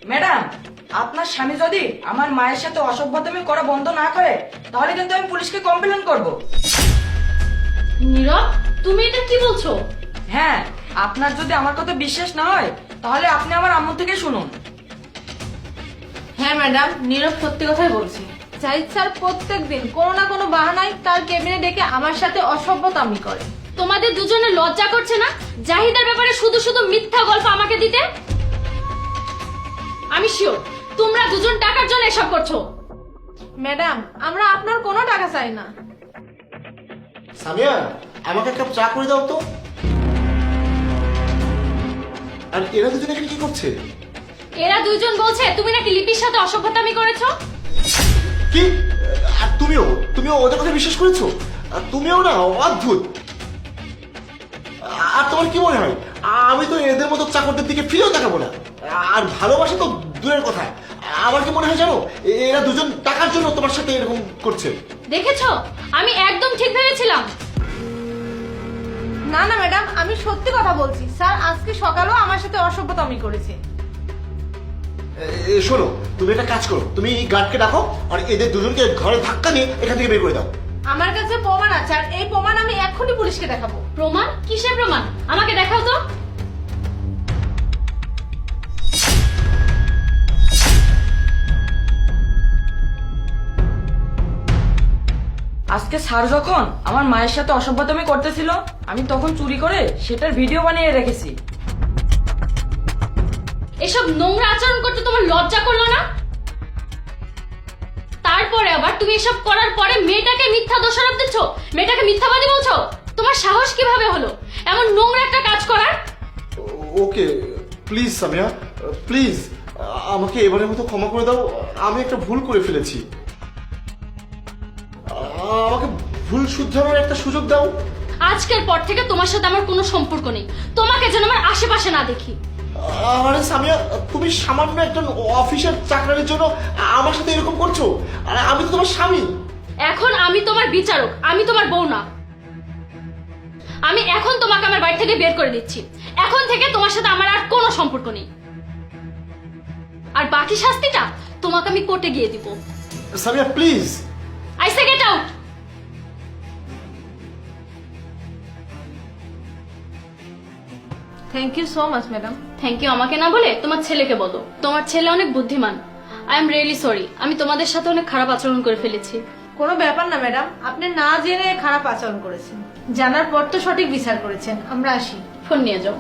Madam, আপনার স্বামী যদি আমার মায়ের সাথে অসভ্যতামি করা বন্ধ না করে তাহলে কিন্তু আমি পুলিশকে কমপ্লেন করব। নীরব, তুমি এটা কি বলছো? হ্যাঁ, আপনার যদি আমার কথা বিশ্বাস না হয় তাহলে আপনি আমার আম্মু থেকে শুনুন। হ্যাঁ ম্যাডাম, নীরব সত্যি কথাই বলছি। জাহিদ স্যার প্রত্যেকদিন কোনো না কোনো বাহানায় তার কেবিনে ডেকে আমার সাথে অসভ্যতামি করে। তোমাদের দুজনের লজ্জা করছে না জাহিদের ব্যাপারে শুধু শুধু মিথ্যা গল্প আমাকে দিতে? আমি শিওর তোমরা দুজন টাকার জন্য এসব করছো। ম্যাডাম, আমরা আপনার কোনো টাকা চাই না। সামিয়া, আমাকে এক কাপ চা করে দাও তো। আর এরা দুজন এখানে কি করছে? এরা দুইজন বলছে তুমি নাকি লিপির সাথে অসভ্যতামি করেছো। কি? আর তুমিও ওদের কথা বিশ্বাস করেছো? আর তুমিও না অদ্ভুত। আর তোমার কি মনে হয় আমি তো এদের মতো চাকরদের দিকে ফিরেও তাকাবো না? আর ভালোবাসা তো দূরের কথা, আমার কি মনে হয় জানো, এরা দুজন টাকার জন্য তোমার সাথে এরকম করছে। দেখেছো, আমি একদম ঠিক ভেবেছিলাম। না না ম্যাডাম, আমি সত্যি কথা বলছি। স্যার আজকে সকালেও আমার সাথে অসভ্যতামি করেছে। শোনো, তুমি একটা কাজ করো, তুমি গার্ডকে ডাকো আর এদের দুজনকে ঘরে ধাক্কা নিয়ে এখান থেকে বের করে দাও। আমার কাছে প্রমাণ আছে, আর এই প্রমাণ আমি এক্ষুনি পুলিশকে দেখাবো। প্রমাণ? কিসের প্রমাণ? আমাকে দেখাও তো। আজকে স্যার যখন আমার মায়ের সাথে অসভ্যতামি করতেছিল আমি তখন চুরি করে সেটার ভিডিও বানিয়ে রেখেছি। এসব নোংরা আচরণ করতে তোমার লজ্জা করলো না? তারপরে আবার তুমি এসব করার পরে মেয়েটাকে মিথ্যা দোষারোপ দিচ্ছ, মেয়েটাকে মিথ্যাবাদী বলছো। তোমার সাহস কিভাবে হলো এমন নোংরা একটা কাজ করার? ওকে প্লিজ সামিয়া, প্লিজ আমাকে এবারের মতো ক্ষমা করে দাও। আমি একটা ভুল করে ফেলেছি, আমাকে ভুল শুধরানোর একটা সুযোগ দাও। আজকের পর থেকে তোমার সাথে আমার কোনো সম্পর্ক নেই, তোমাকে যেন আমার আশেপাশে না দেখি। আরে সামিয়া, তুমি সামান্য একজন অফিসের চাকরির জন্য আমার সাথে এরকম করছো? আর আমি তো তোমার স্বামী। এখন আমি তোমার বিচারক, আমি তোমার বউ না। আমি এখন তোমাকে আমার বাড়ি থেকে বের করে দিচ্ছি। এখন থেকে তোমার সাথে আমার আর কোনো সম্পর্ক নেই। আর বাকি শাস্তিটা তোমাকে আমি কোর্টে গিয়ে দিব। Samia please. I say get out. Thank you so much madam. Thank you আমাকে না বলে তোমার ছেলেকে বলো। তোমার ছেলে অনেক বুদ্ধিমান। আই এম রিয়েলি সরি, আমি তোমাদের সাথে অনেক খারাপ আচরণ করে ফেলেছি। কোনো ব্যাপার না ম্যাডাম, আপনি না জেনে খারাপ আচরণ করেছেন, জানার পর তো সঠিক বিচার করেছেন। আমরা আসি। ফোন নিয়ে যাও।